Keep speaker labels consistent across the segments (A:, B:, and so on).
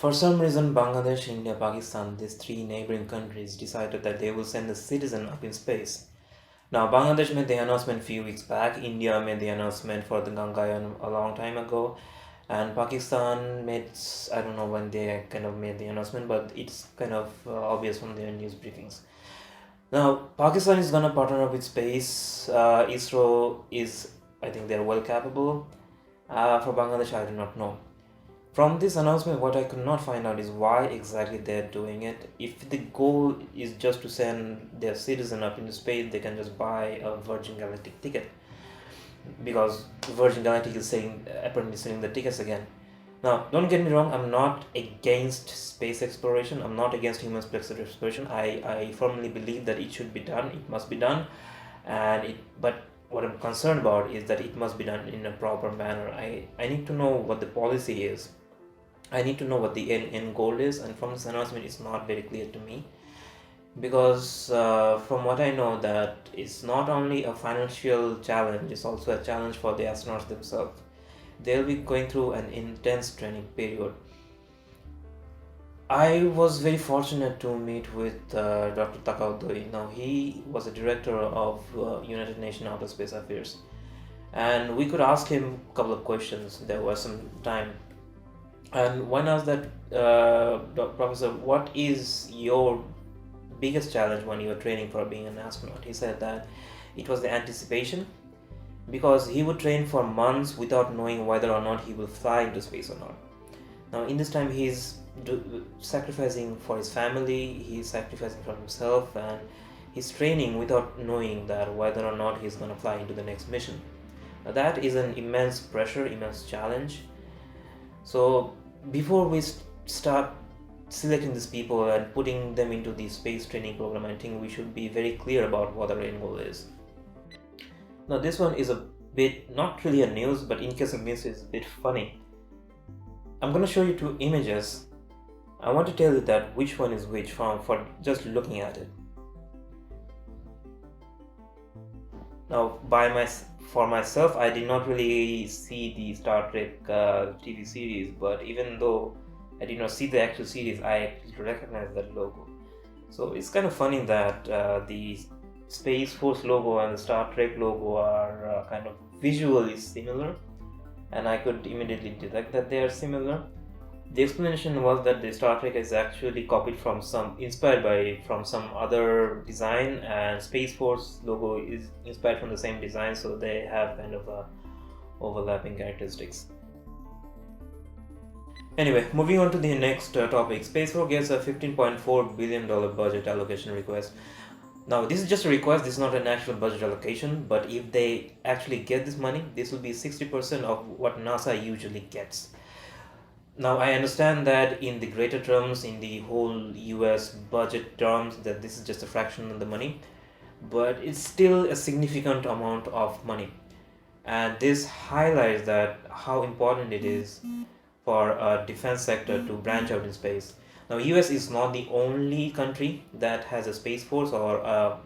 A: For some reason, Bangladesh, India, Pakistan, these three neighboring countries decided that they will send a citizen up in space. Now, Bangladesh made the announcement a few weeks back. India made the announcement for the Gangayaan a long time ago, and Pakistan made, I don't know when they kind of made the announcement, but it's kind of obvious from their news briefings. Now, Pakistan is gonna partner up with space. ISRO is, I think, they're well capable. For Bangladesh, I do not know. From this announcement, what I could not find out is why exactly they're doing it. If the goal is just to send their citizen up into space, they can just buy a Virgin Galactic ticket, because Virgin Galactic is apparently selling the tickets again. Now, don't get me wrong, I'm not against space exploration. I'm not against human space exploration. I firmly believe that it should be done. It must be done, but what I'm concerned about is that it must be done in a proper manner. I need to know what the policy is. I need to know what the end goal is, and from this announcement, it's not very clear to me. Because from what I know, that it's not only a financial challenge, it's also a challenge for the astronauts themselves. They'll be going through an intense training period. I was very fortunate to meet with Dr. Takao Doi. Now, he was a director of United Nations Outer Space Affairs, and we could ask him a couple of questions. There was some time, and one asked that, Professor, what is your biggest challenge when you were training for being an astronaut? He said that it was the anticipation, because he would train for months without knowing whether or not he will fly into space or not. Now, in this time, he's sacrificing for his family, he's sacrificing for himself, and he's training without knowing that whether or not he's going to fly into the next mission. Now, that is an immense pressure, immense challenge. So before we start selecting these people and putting them into the space training program, I think we should be very clear about what our end goal is. Now, this one is a bit, not really a news, but in case of news, it's a bit funny. I'm going to show you two images. I want to tell you that which one is which for just looking at it. Now, for myself, I did not really see the Star Trek TV series, but even though I did not see the actual series, I recognize that logo. So it's kind of funny that the Space Force logo and the Star Trek logo are kind of visually similar, and I could immediately detect that they are similar. The explanation was that the Star Trek is actually inspired from some other design, and Space Force logo is inspired from the same design, so they have kind of overlapping characteristics. Anyway, moving on to the next topic. Space Force gets a $15.4 billion budget allocation request. Now, this is just a request, this is not an actual budget allocation, but if they actually get this money, this will be 60% of what NASA usually gets. Now, I understand that in the greater terms, in the whole US budget terms, that this is just a fraction of the money, but it's still a significant amount of money. And this highlights that how important it is for a defense sector to branch out in space. Now, US is not the only country that has a space force or a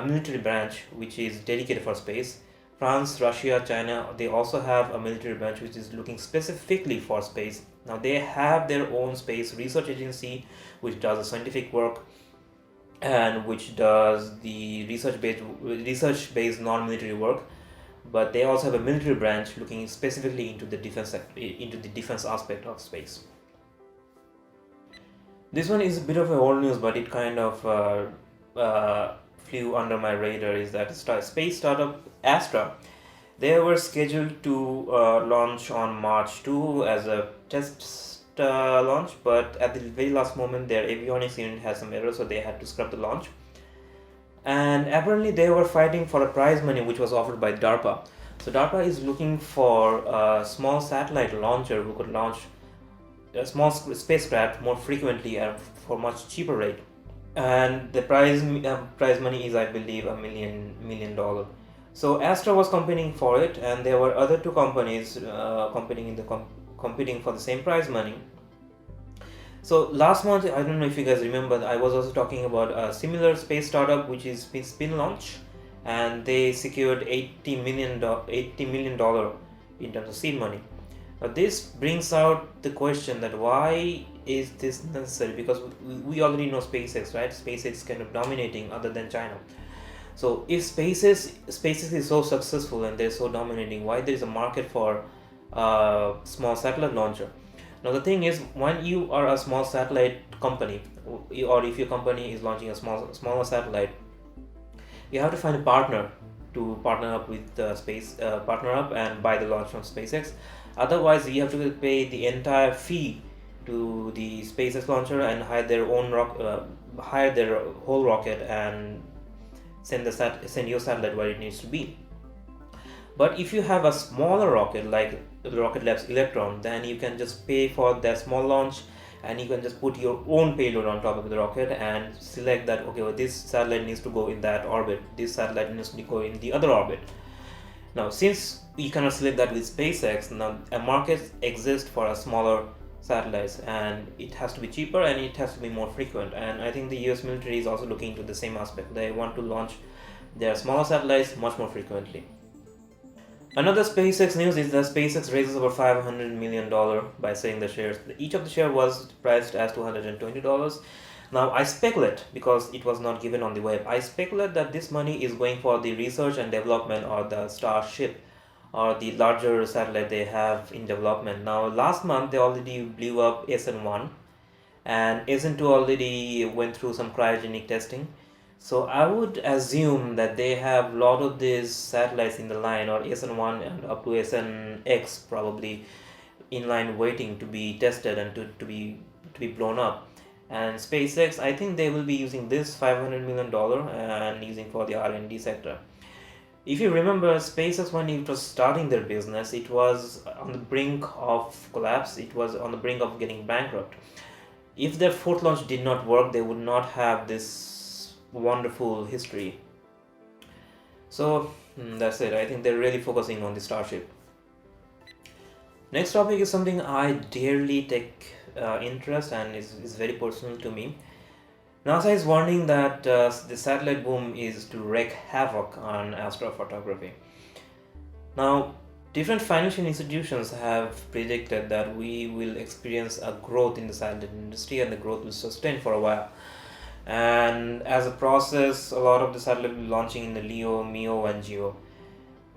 A: military branch which is dedicated for space. France, Russia, China, they also have a military branch which is looking specifically for space. Now, they have their own space research agency which does the scientific work and which does the research-based non-military work. But they also have a military branch looking specifically into the defense aspect of space. This one is a bit of old news, but it kind of flew under my radar. Is that space startup Astra? They were scheduled to launch on March 2 as a test launch, but at the very last moment, their avionics unit had some error, so they had to scrap the launch. And apparently, they were fighting for a prize money which was offered by DARPA. So DARPA is looking for a small satellite launcher who could launch a small spacecraft more frequently and for much cheaper rate. And the prize money is, I believe, $1 million. So Astra was competing for it, and there were other two companies competing for the same prize money. So last month, I don't know if you guys remember, I was also talking about a similar space startup which is Spin Launch, and they secured $80 million in terms of seed money. This brings out the question that why is this necessary? Because we already know SpaceX, right? SpaceX kind of dominating other than China. So if SpaceX is so successful and they're so dominating, why there is a market for small satellite launcher? Now the thing is, when you are a small satellite company, or if your company is launching a smaller satellite, you have to find a partner to partner up with partner up and buy the launch from SpaceX. Otherwise, you have to pay the entire fee to the SpaceX launcher and hire their whole rocket and send your satellite where it needs to be. But if you have a smaller rocket like the Rocket Lab's Electron, then you can just pay for that small launch and you can just put your own payload on top of the rocket and select that, okay, well, this satellite needs to go in that orbit, this satellite needs to go in the other orbit. Now, since you cannot select that with SpaceX, now a market exists for a smaller satellites, and it has to be cheaper and it has to be more frequent. And I think the US military is also looking into the same aspect. They want to launch their smaller satellites much more frequently. Another SpaceX news is that SpaceX raises over $500 million by selling the shares. Each of the share was priced as $220. Now I speculate, because it was not given on the web, I speculate that this money is going for the research and development or the Starship or the larger satellite they have in development. Now last month they already blew up SN1 and SN2 already went through some cryogenic testing. So I would assume that they have a lot of these satellites in the line, or SN1 and up to SNX probably in line waiting to be tested and to be blown up. And SpaceX, I think they will be using this $500 million and using for the R&D sector. If you remember, SpaceX, when it was starting their business, it was on the brink of collapse. It was on the brink of getting bankrupt. If their fourth launch did not work, they would not have this wonderful history. So that's it. I think they're really focusing on the Starship. Next topic is something I dearly take interest and is very personal to me. NASA is warning that the satellite boom is to wreak havoc on astrophotography. Now, different financial institutions have predicted that we will experience a growth in the satellite industry, and the growth will sustain for a while. And as a process, a lot of the satellite will be launching in the LEO, MEO and GEO.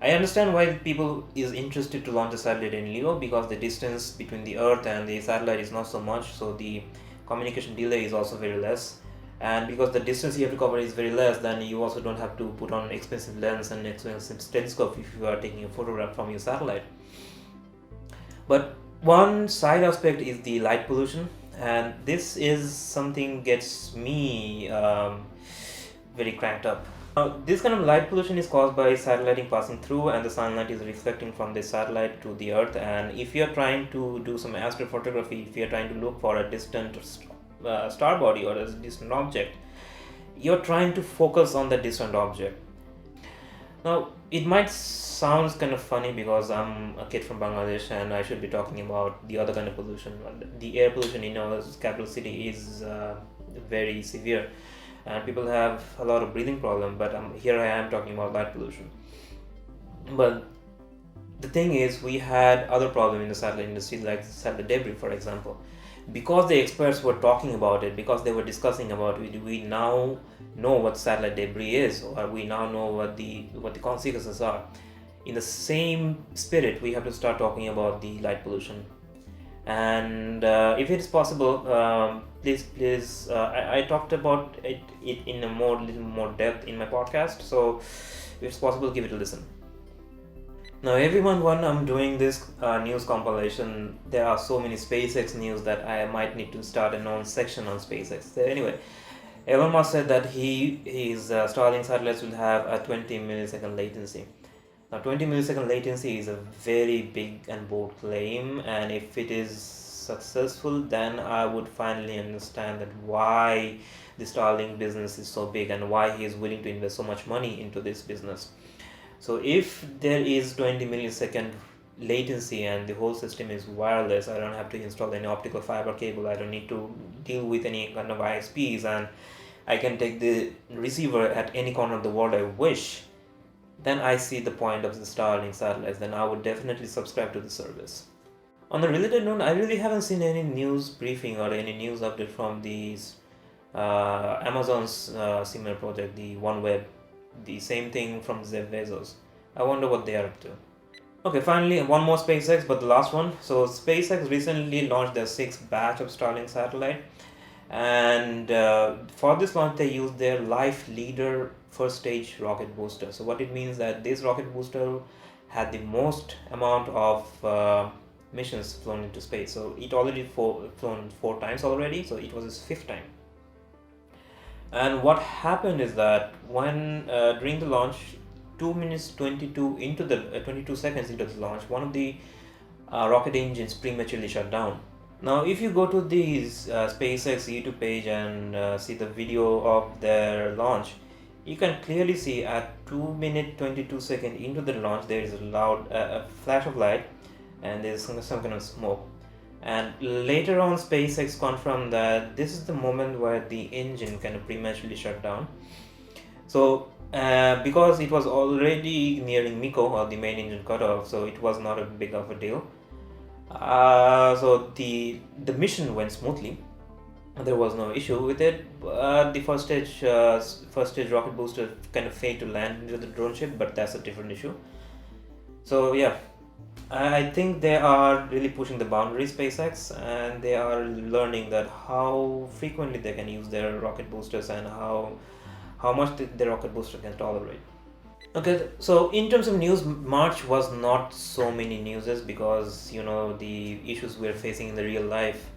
A: I understand why people is interested to launch a satellite in LEO, because the distance between the Earth and the satellite is not so much, so the communication delay is also very less. And because the distance you have to cover is very less, then you also don't have to put on expensive lens and expensive telescope if you are taking a photograph from your satellite. But one side aspect is the light pollution, and this is something gets me very cranked up. Now, this kind of light pollution is caused by satelliting passing through, and the sunlight is reflecting from the satellite to the Earth. And if you're trying to do some astrophotography, if you're trying to look for a distant star body or a distant object, you're trying to focus on the distant object. Now, it might sound kind of funny because I'm a kid from Bangladesh and I should be talking about the other kind of pollution. The air pollution in our capital city is very severe, and people have a lot of breathing problem, but here I am talking about light pollution. But the thing is, we had other problem in the satellite industry, like satellite debris, for example. Because the experts were talking about it, because they were discussing about it, we now know what satellite debris is, or we now know what the consequences are. In the same spirit, we have to start talking about the light pollution. And if it is possible, please I talked about it in a little more depth in my podcast, so if it's possible, give it a listen. Now everyone, when I'm doing this news compilation, there are so many SpaceX news that I might need to start a non-section on SpaceX. So anyway, Elon Musk said that his Starlink satellites will have a 20 millisecond latency. Now 20 millisecond latency is a very big and bold claim, and if it is successful, then I would finally understand that why the Starlink business is so big and why he is willing to invest so much money into this business. So if there is 20 millisecond latency and the whole system is wireless, I don't have to install any optical fiber cable, I don't need to deal with any kind of ISPs, and I can take the receiver at any corner of the world I wish, then I see the point of the Starlink satellites. Then I would definitely subscribe to the service. On the related note, I really haven't seen any news briefing or any news update from these Amazon's similar project, the OneWeb, the same thing from Jeff Bezos. I wonder what they are up to. Okay, finally, one more SpaceX, but the last one. So SpaceX recently launched their sixth batch of Starlink satellite, and for this launch they used their Life Leader first stage rocket booster. So what it means that this rocket booster had the most amount of missions flown into space. So it already flown 4 times already. So it was his fifth time. And what happened is that when during the launch, 2 minutes 22 seconds into the launch, one of the rocket engines prematurely shut down. Now, if you go to the SpaceX YouTube page and see the video of their launch, you can clearly see at 2 minutes 22 seconds into the launch, there is a loud flash of light, and there is some kind of smoke. And later on, SpaceX confirmed that this is the moment where the engine kind of prematurely shut down. So because it was already nearing MECO, or the main engine cutoff, so it was not a big of a deal. So the mission went smoothly. There was no issue with it. The first stage rocket booster kind of failed to land into the drone ship, but that's a different issue. So yeah, I think they are really pushing the boundaries, SpaceX, and they are learning that how frequently they can use their rocket boosters and how much the rocket booster can tolerate. Okay, so in terms of news, March was not so many newses because the issues we're facing in the real life,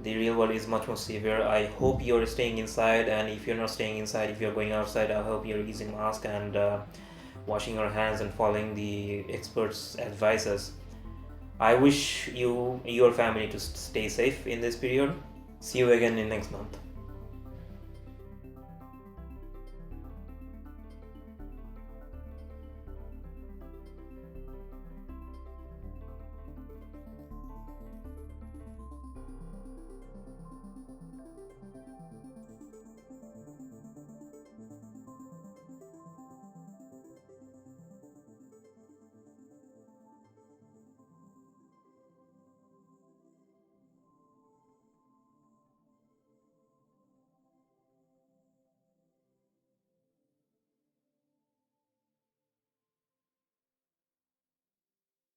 A: the real world is much more severe. I hope you're staying inside, and if you're not staying inside, if you're going outside, I hope you're using mask and washing your hands and following the experts' advices. I wish your family to stay safe in this period. See you again in next month.